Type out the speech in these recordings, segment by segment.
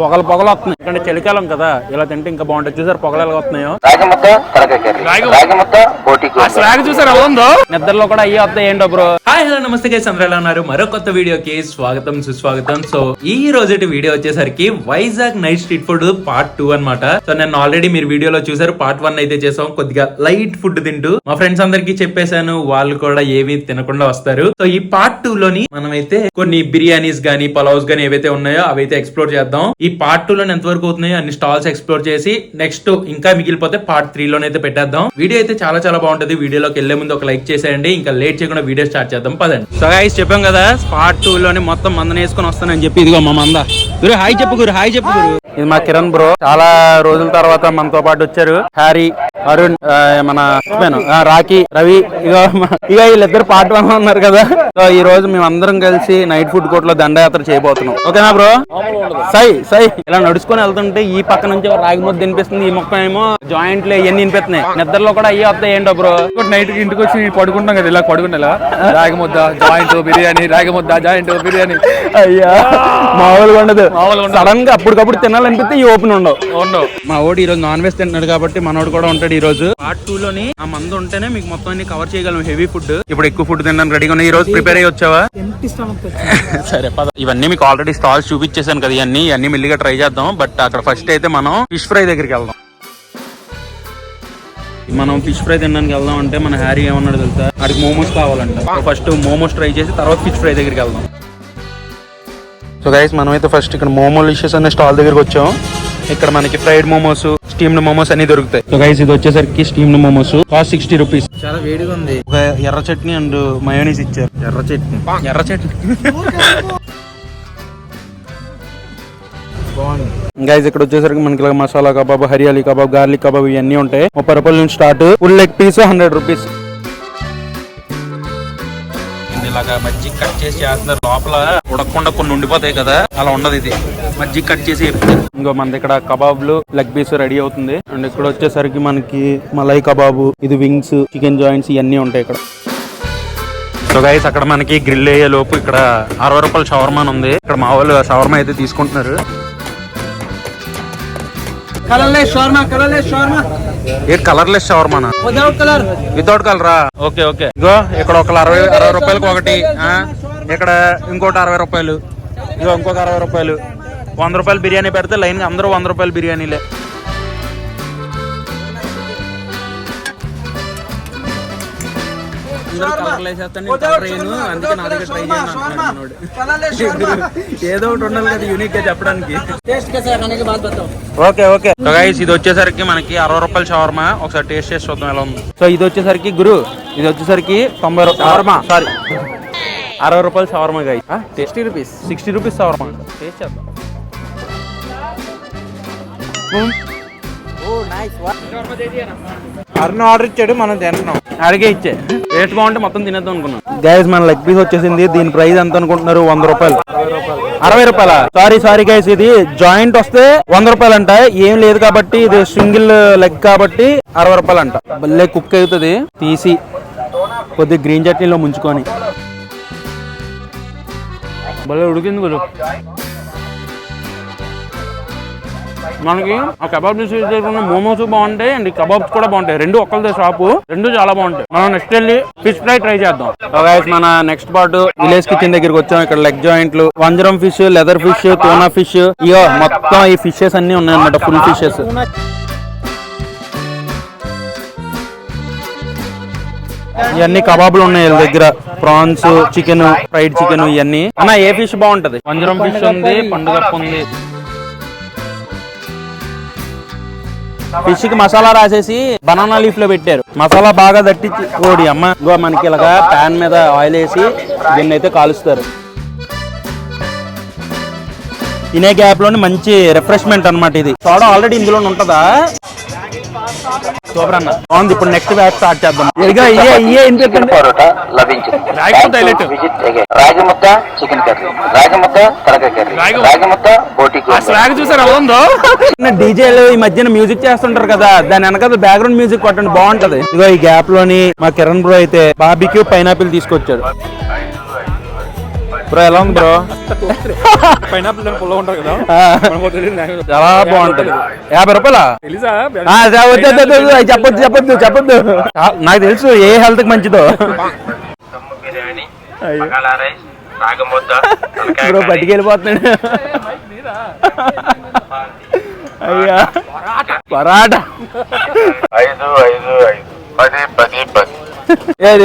పొగలు వస్తున్నాయి. ఎందుకంటే చలికాలం కదా, ఇలా తింటే ఇంకా బాగుంటుంది. చూసారు పొగలు ఎలా వస్తున్నాయో. చూసారు ఎలా ఉందో. నిద్రలో కూడా అయ్యే వస్తాయి. ఏంటో బ్రో. హాయ్ హలో నమస్తే గైస్, అందరూ ఎలా ఉన్నారు? మరో కొత్త వీడియోకి స్వాగతం సుస్వాగతం. సో ఈ రోజుటి వీడియో వచ్చేసరికి Vizag night street food part 2 అన్నమాట. సో నేను ఆల్రెడీ మీరు వీడియోలో చూసారు, పార్ట్ 1 అయితే చేసాం. కొద్దిగా లైట్ ఫుడ్ తింటూ మా ఫ్రెండ్స్ అందరికి చెప్పేశాను, వాళ్ళు కూడా ఏవి తినకుండా వస్తారు. సో ఈ పార్ట్ 2 లోని మనమైతే కొన్ని బిర్యానీస్ గానీ పలావ్స్ గానీ ఏవైతే ఉన్నాయో అవైతే ఎక్స్ప్లోర్ చేద్దాం. ఈ పార్ట్ 2 లోని ఎంతవరకు అవుతున్నాయో అన్ని స్టాల్స్ ఎక్స్ప్లోర్ చేసి నెక్స్ట్ ఇంకా మిగిలిపోతే పార్ట్ 3 లోనైతే పెట్టేద్దాం. వీడియో అయితే చాలా చాలా బాగుంటది. వీడియోలోకి వెళ్లే ముందు ఒక లైక్ చేసేయండి. ఇంకా లేట్ చేయకుండా వీడియో స్టార్ట్ చేద్దాం, పదండి. సో గైస్ చెప్పాం కదా, పార్ట్ 2 లోని మొత్తం మందన వేసుకొని వస్తానని చెప్పి, ఇదిగో మా మంద. గురు హాయ్ చెప్పు, గురు హాయ్ చెప్పు. గురు ఇది మా కిరణ్ బ్రో, చాలా రోజుల తర్వాత మనతో పాటు వచ్చారు. హ్యారీ, అరుణ్, మన రాకీ, రవి, ఇక వీళ్ళిద్దరు పార్ట్ 1 ఉన్నారు కదా. సో ఈ రోజు మేము అందరం కలిసి నైట్ ఫుడ్ కోర్ట్ లో దండయాత్ర చేయబోతున్నాం. ఓకేనా బ్రో? సై ఇలా నడుచుకొని వెళ్తుంటే ఈ పక్క నుంచి రాగి ముద్ద తినిపిస్తుంది, ఈ మొక్క ఏమో జాయింట్లు ఇవన్నీ తినిపిస్తున్నాయి. నిద్రలో కూడా అయ్యి వస్తాయి. ఏంటో బ్రో, నైట్ ఇంటికి వచ్చి పడుకుంటాం కదా, ఇలా పడుకుంటా రాగి ముద్ద జాయింట్ బిర్యానీ, రాగి ముద్ద జాయింట్ బిర్యానీ. అయ్యా మామూలుగా ఉండదు. సడన్ గా అప్పటికప్పుడు తినాలనిపిస్తే ఈ ఓపెన్ ఉండవు. మా ఓడి ఈ రోజు నాన్ వెజ్ తింటున్నాడు కాబట్టి మనోడు కూడా ఉంటాడు ఈ రోజు. పార్ట్ 2 లోని ఆ మందు ఉంటేనే మీకు మొత్తం అన్ని కవర్ చేయగలం. Heavy food. ఇప్పుడు ఎక్కువ ఫుడ్ తినడానికి రెడీగా ఉన్నాయి. ఈ రోజు ప్రిపేర్ అయ్యి వచ్చావా? సరే పద. ఇవన్నీ మీకు ఆల్రెడీ స్టాల్స్ చూపించేసాను కదా, ఇవన్నీ మెల్లిగా ట్రై చేద్దాం. బట్ అక్కడ ఫస్ట్ అయితే మనం ఫిష్ ఫ్రై దగ్గరికి వెళ్దాం. మనం ఫిష్ ఫ్రై తినడానికి వెళ్దాం అంటే మన హ్యారీ ఏమన్నాడు తెలుసా, వాడికి మోమోస్ కావాలంట. ఫస్ట్ మోమోస్ ట్రై చేసి తర్వాత ఫిష్ ఫ్రై దగ్గరికి వెళ్దాం. సో గైస్ మనమైతే ఫస్ట్ ఇక్కడ మోమోలిషియస్ అనే స్టాల్ దగ్గరికి వచ్చాం. ఇక్కడ మనకి ఫ్రైడ్ మోమోస్, స్టీమ్డ్ మోమోస్ అన్ని దొరుకుతాయి. సో గైస్ ఇది వచ్చేసరికి స్టీమ్డ్ మోమోస్, కాస్ట్ 60 రూపీస్. చాలా వేడిగా ఉంది. ఒక ఎర్ర చట్నీ అండ్ మయోనీస్ ఇచ్చారు. ఎర్ర చట్నీ గైస్ ఇక్కడ వచ్చేసరికి మనకి ఇలా మసాలా కబాబ్, హరియాలీ కబాబ్, గార్లిక్ కబాబ్ ఇవన్నీ ఉంటాయి. 30 రూపాయల నుంచి start. Full leg piece 100 rupees. ఇలాగా మజ్జిగ కట్ చేసి చేస్తున్నారు. లోపల ఉడకకుండా కొన్ని ఉండిపోతాయి కదా, అలా ఉండదు. ఇది మజ్జిగ కట్ చేసి ఇంకో మన ఇక్కడ కబాబ్లు, లెగ్ పీస్ రెడీ అవుతుంది. అండ్ ఇక్కడ వచ్చేసరికి మనకి మలై కబాబు, ఇది వింగ్స్, చికెన్ జాయింట్స్ ఇవన్నీ ఉంటాయి ఇక్కడ. సో గైస్ అక్కడ మనకి గ్రిల్ అయ్యే లోపు ఇక్కడ 60 రూపాయల షవర్మా ఉంది. ఇక్కడ మా వాళ్ళు షవర్మా అయితే తీసుకుంటున్నారు. కలర్లెస్ షవర్మానా? వితౌట్ కలరా? ఓకే. ఇగో ఇక్కడ ఒక 60 రూపాయలకి ఒకటి, ఇక్కడ ఇంకోటి 60 రూపాయలు, ఇగో ఇంకొక 60 రూపాయలు. 100 రూపాయలు బిర్యానీ పెడితే లైన్ అందరూ 100 రూపాయలు బిర్యానీలే. అందుకే నా దగ్గర ట్రై ఏదో ఒకటి ఉండాలి కదా యూనిక్ గా చెప్పడానికి. ఓకే గైస్ ఇది వచ్చేసరికి మనకి 60 రూపాయల షవర్మా. ఒకసారి టేస్ట్ చేసి చూద్దాం ఎలా ఉంది. సో ఇది వచ్చేసరికి ఇది వచ్చేసరికి 90 షవర్మా, సారీ 60 రూపాయల shawarma guys. 60 rupees shawarma. Taste చేద్దాం. అరుణ్ ఆర్డర్ ఇచ్చాడు, మనం తింటున్నాం. అడిగే ఇచ్చే రేట్ బాగుంటే మొత్తం తినేద్దాం అనుకున్నాం. గైస్ మన లెగ్ పీస్ వచ్చేసింది. దీని ప్రైస్ ఎంత అనుకుంటున్నారు? 100 రూపాయలు. 60 రూపాయల? సారీ గైస్, ఇది జాయింట్ వస్తే 100 రూపాయలు అంట. ఏం లేదు కాబట్టి ఇది సింగిల్ లెగ్ కాబట్టి 60 రూపాయలు అంట. భలే కుక్ అవుతుంది. తీసి కొద్దిగా గ్రీన్ చట్నీలో ముంచుకొని భలే ఉడికింది గురు. మనకి ఆ కబాబ్ తీసుకున్న మోమోస్ బాగుంటాయి అండ్ కబాబ్స్ కూడా బాగుంటాయి. రెండు ఒక్కరిదే షాపు, రెండు చాలా బాగుంటాయి. మనం నెక్స్ట్ వెళ్ళి ఫిష్ ఫ్రై ట్రై చేద్దాం. మన నెక్స్ట్ పార్ట్ విలేజ్ కిచెన్ దగ్గరికి వచ్చాం. ఇక్కడ లెగ్ జాయింట్లు, వంజరం fish, leather fish, tuna fish, ఇయో మొత్తం ఈ ఫిషెస్ అన్ని ఉన్నాయన్నమాట. Full fishes. ఇవన్నీ కబాబులు ఉన్నాయి వీళ్ళ దగ్గర. ప్రాన్స్, చికెన్, ఫ్రైడ్ చికెన్ ఇవన్నీ. అన్న ఏ ఫిష్ బాగుంటది? వంజరం ఫిష్ ఉంది, పండుగప్పు ఉంది. ఫిష్ కి మసాలా రాసేసి బనానా లీఫ్ లో పెట్టారు. మసాలా బాగా దట్టించి కోడి అమ్మ మనకి ఇలాగా ప్యాన్ మీద ఆయిల్ వేసి దీన్ని అయితే కాలుస్తారు. తినే గ్యాప్ లోని మంచి రిఫ్రెష్మెంట్ అన్నమాట. ఇది సోడా ఆల్రెడీ ఇందులో ఉంటదా? సూపర్ అన్న, బాగుంది. ఇప్పుడు నెక్స్ట్ బ్యాచ్ స్టార్ట్ చేద్దాం. డీజేలు ఈ మధ్యన మ్యూజిక్ చేస్తుంటారు కదా, దాని వెనకాల బ్యాక్గ్రౌండ్ మ్యూజిక్ కొట్టండి, బాగుంటది. ఇగో ఈ గ్యాప్ లోని మా కిరణ్ బ్రో అయితే బార్బిక్యూ పైనాపిల్ తీసుకొచ్చాడు. బ్రో ఎలా ఉంది బ్రో? పైనాపిల్ పుల్ల ఉంటారు కదా, చాలా బాగుంటది. 50 రూపాయలా? తెలుసా? చెప్పొద్దు నాకు తెలుసు ఏ హెల్త్ కి మంచిదో. బ్రో బయటికి వెళ్ళిపోతున్నాడు. అయ్యా పరాటా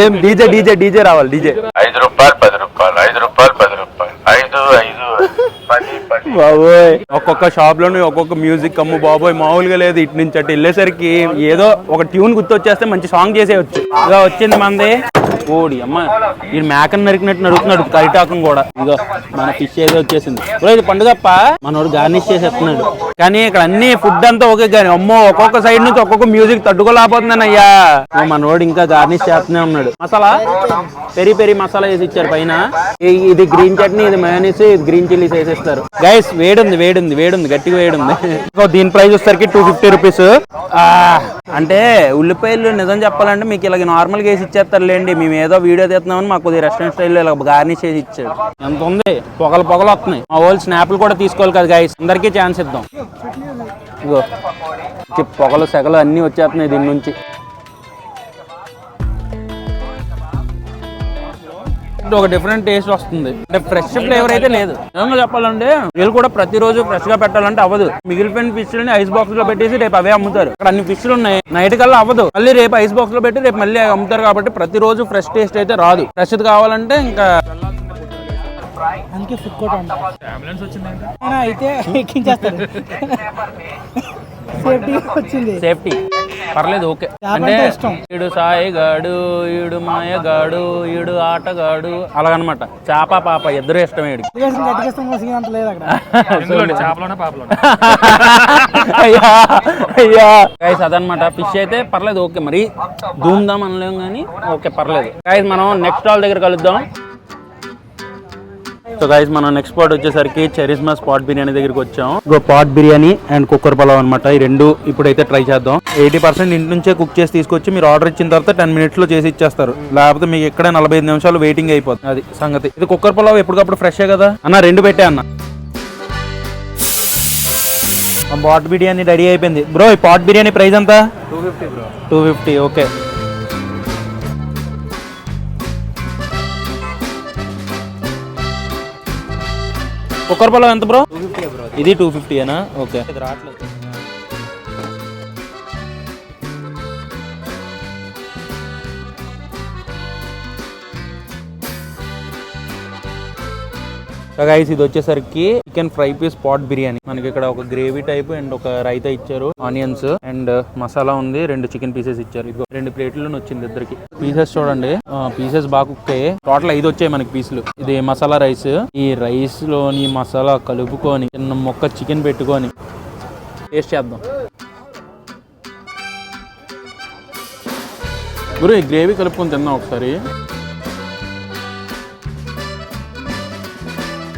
ఏం డీజే డీజే డీజే రావాలి. డీజే 5 రూపాయలు 10 రూపాయలు 5 రూపాయలు 10 రూపాయలు 5 10 10. బాబోయ్ ఒక్కొక్క షాప్ లోని ఒక్కొక్క మ్యూజిక్ అమ్ము బాబోయ్ మామూలుగా లేదు. ఇటు నుంచి అటు వెళ్ళేసరికి ఏదో ఒక ట్యూన్ గుర్తొచ్చేస్తే మంచి సాంగ్ చేసేయచ్చు. ఇదో వచ్చింది మంది. ఓడి అమ్మ ఈ మేకను నరికినట్టు నరుకున్నాడు కరిటాకం కూడా. ఇదో మన ఫిష్ ఏదో వచ్చేసింది. ఇది పండుగప్ప మనోడు గార్నిష్ చేసేస్తున్నాడు. కానీ ఇక్కడ అన్ని ఫుడ్ అంతా ఓకే కానీ అమ్మో ఒక్కొక్క సైడ్ నుంచి ఒక్కొక్క మ్యూజిక్ తట్టుకోలేకపోతున్నాను అయ్యా. మనోడు ఇంకా గార్నిష్ చేస్తూనే ఉన్నాడు. మసాలా పెరి పెరి మసాలా వేసి ఇచ్చారు పైన. ఇది గ్రీన్ చట్నీ, ఇది మయోనీస్, ఇది గ్రీన్ చిల్లీస్ వేసేస్తారు. గైస్ వేడుంది వేడుంది వేడుంది గట్టిగా వేడుంది. సో దీని ప్రైస్ వచ్చేసరికి 250 రూపీస్. అంటే ఉల్లిపాయలు నిజం చెప్పాలంటే మీకు ఇలాగ నార్మల్ గా వేసి ఇచ్చేస్తారులేండి. మేము ఏదో వీడియో తీస్తున్నామని మాకు కొద్దిగా రెస్టారెంట్ స్టైల్లో ఇలా గార్నిష్ చేసి ఇచ్చాడు. ఎంత ఉంది పొగలు పొగలు వస్తున్నాయి. మా వాళ్ళు స్నాప్లు కూడా తీసుకోవాలి కదా గైస్, అందరికీ ఛాన్స్ ఇద్దాం. ఇగో పొగలు సెగలు అన్ని వచ్చేస్తున్నాయి దీని నుంచి. ఒక డిఫరెంట్ టేస్ట్ వస్తుంది. అంటే ఫ్రెష్ ఫ్లేవర్ అయితే లేదు. నిజంగా చెప్పాలంటే వీళ్ళు కూడా ప్రతిరోజు ఫ్రెష్ గా పెట్టాలంటే అవ్వదు. మిగిలిపోయిన ఫిష్ లని ఐస్ బాక్స్ లో పెట్టేసి రేపు అవే అమ్ముతారు. ఇక్కడ అన్ని ఫిష్లు ఉన్నాయి. నైట్ కల్లా అవ్వదు. మళ్ళీ రేపు ఐస్ బాక్స్ లో పెట్టి రేపు మళ్ళీ అమ్ముతారు. కాబట్టి ప్రతిరోజు ఫ్రెష్ టేస్ట్ అయితే రాదు. ఫ్రెష్ కావాలంటే ఇంకా అందుకే ఫుడ్ కోర్ట్ అంబులెన్స్ వచ్చిందంటే అయితే ఎక్కించేస్తారు. సేఫ్టీ వచ్చింది. సేఫ్టీ పర్లేదు ఓకే. అంటే ఈడు సాయిగాడు, ఈడు మాయగాడు, ఈడు ఆటగాడు అలాగనమాట. చేప పాప ఇద్దరు ఇష్టం. ఈడికి అయ్యా అయ్యా గైస్ అదనమాట. ఫిష్ అయితే పర్లేదు ఓకే. మరి ధూమ్దాం అనలేము కానీ ఓకే పర్లేదు. గైస్ మనం నెక్స్ట్ స్టాల్ దగ్గర కలుద్దాం. సో గైస్ మనం నెక్స్ట్ స్పాట్ వచ్చేసరికి చరిస్మా స్పాట్ బిర్యానీ దగ్గరికి వచ్చాం. Pot biryani and cooker pulao అనమాట. ఈ రెండు ఇప్పుడైతే ట్రై చేద్దాం. 80% ఇంటి నుంచే కుక్ చేసి తీసుకొచ్చి మీరు ఆర్డర్ ఇచ్చిన తర్వాత 10 minutes లో చేసి ఇచ్చేస్తారు. లేకపోతే మీకు ఎక్కడ 45 నిమిషాలు వెయిటింగ్ అయిపోతుంది. అది సంగతి. ఇది కుక్కర్ పలావ్ ఎప్పటికప్పుడు ఫ్రెషే కదా అన్న. 2 పెట్టే అన్న. పాట్ బిర్యానీ రెడీ అయిపోయింది. బ్రో ఈ పాట్ బిర్యానీ ప్రైస్ ఎంత? 250 బ్రో. 250 ఓకే. కుక్కర్ పలావ్ ఎంత బ్రో? 250 బ్రో. ఇది 250 ఓకే. ఇది రావట్లేదు. గైస్ ఇది వచ్చేసరికి chicken fry piece pot biryani. మనకి ఇక్కడ ఒక గ్రేవీ టైప్ అండ్ ఒక రైతా ఇచ్చారు, ఆనియన్స్ అండ్ మసాలా ఉంది. 2 చికెన్ పీసెస్ ఇచ్చారు. ఇదిగో 2 ప్లేట్లను వచ్చింది ఇద్దరికి. పీసెస్ చూడండి, పీసెస్ బాగా కుక్ అయ్యాయి. టోటల్ 5 వచ్చాయి మనకి పీసులు. ఇది మసాలా రైస్. ఈ రైస్ లోని మసాలా కలుపుకొని చిన్న మొక్క చికెన్ పెట్టుకొని టేస్ట్ చేద్దాం. గురు ఈ గ్రేవీ కలుపుకొని తిన్నాం ఒకసారి.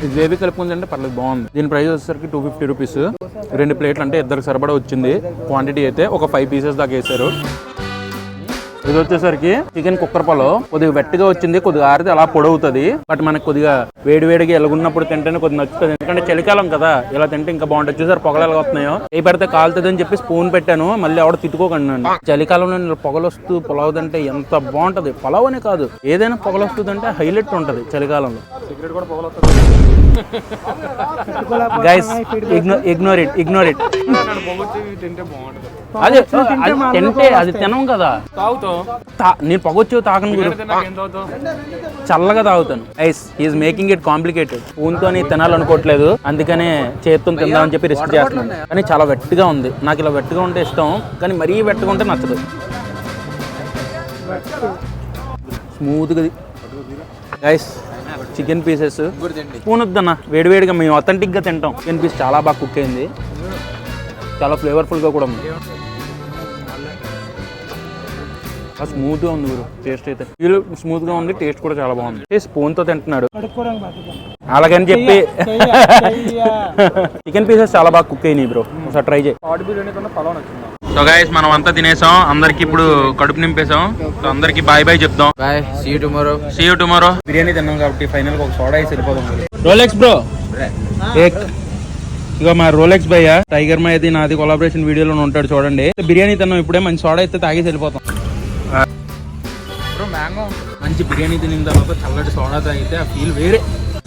ఈ గ్రేవీ కలుపుకుంది అంటే పర్లేదు బాగుంది. దీని ప్రైస్ వచ్చేసరికి 250 రూపీస్. 2 ప్లేట్లు అంటే ఇద్దరికి సరిపడా వచ్చింది. క్వాంటిటీ అయితే ఒక 5 పీసెస్ దాకా వేసారు. ఇది వచ్చేసరికి చికెన్ కుక్కర్ పలావ్. కొద్దిగా వెట్టిగా వచ్చింది, కొద్దిగా ఆరితే అలా పొడవుతుంది. బట్ మనకి కొద్దిగా వేడివేడిగా ఎలాగున్నప్పుడు తింటేనే కొద్దిగా నచ్చుతుంది. ఎందుకంటే చలికాలం కదా, ఇలా తింటే ఇంకా బాగుంటుంది. చూసారు పొగలు ఎలా వస్తున్నాయో. ఏ పెడితే కాలుతుంది అని చెప్పి స్పూన్ పెట్టాను. మళ్ళీ ఎవడ తిట్టుకోకండి నన్ను. చలికాలంలో పొగలు వస్తూ పొలావ్ తింటే ఎంత బాగుంటది. పొలావ్ అనే కాదు, ఏదైనా పొగలు వస్తుంది అంటే హైలైట్ ఉంటది చలికాలంలో. Guys ignore it. అదే తింటే అది తినం కదా. నేను పొగొచ్చు తాగను గురు, చల్లగా తాగుతాను. Guys is making it complicated. స్పూన్తో తినాలనుకోవట్లేదు, అందుకనే చేత్తో తిందామని చెప్పి రిస్క్ చేస్తున్నాను. కానీ చాలా వెట్టిగా ఉంది. నాకు ఇలా వెట్టిగా ఉంటే ఇష్టం, కానీ మరీ వెట్టిగా ఉంటే నచ్చదు. స్మూత్గా గైస్ చికెన్ పీసెస్ స్పూన్ వద్దన్న. వేడివేడిగా మేము అథెంటిక్గా తింటాం. చికెన్ పీస్ చాలా బాగా కుక్ అయింది, చాలా ఫ్లేవర్ఫుల్గా కూడా ఉంది. స్మూత్గా ఉంది గురు. టేస్ట్ అయితే వీళ్ళు స్మూత్గా ఉంది, టేస్ట్ కూడా చాలా బాగుంది. స్పూన్తో తింటున్నాడు అలాగని చెప్పి. చికెన్ పీసెస్ చాలా బాగా కుక్ అయినాయి బ్రో, ఒకసారి ట్రై చేయి. సో గైస్ మనం అంతా తినేసాం, అందరికి ఇప్పుడు కడుపు నింపేసాం. సో అందరికి బాయ్ బాయ్ చెప్దాం. Bye, see you tomorrow. Biryani తిన్నాం కాబట్టి ఫైనల్ ఒక సోడా వేసి వెళ్ళిపోదాం. రోలెక్స్ బ్రో, ఇక మా రోలెక్స్ భయ్య టైగర్ మాయది నాది కొలాబరేషన్ వీడియోలో ఉంటాడు చూడండి. బిర్యానీ తిన్నాం ఇప్పుడే, మంచి సోడా అయితే తాగేసి వెళ్ళిపోతాం. మంచి బిర్యానీ తినిన తర్వాత చల్లటి సోడా తాగితే ఆ ఫీల్ వేరే.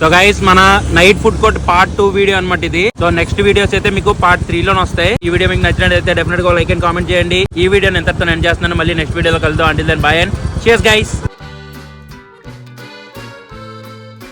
సో గైస్ మన night food court part 2 video అనమాట ఇది. సో నెక్స్ట్ వీడియోస్ అయితే మీకు పార్ట్ 3 లోనే వస్తాయి. ఈ వీడియో మీకు నచ్చినట్లయితే డెఫినెట్ గా లైక్ అండ్ కామెంట్ చేయండి. ఈ వీడియోని ఎంతతో ఎండ్ చేస్తున్నాను, మళ్ళీ నెక్స్ట్ వీడియోలో కలుద్దాం. Until then bye and cheers guys.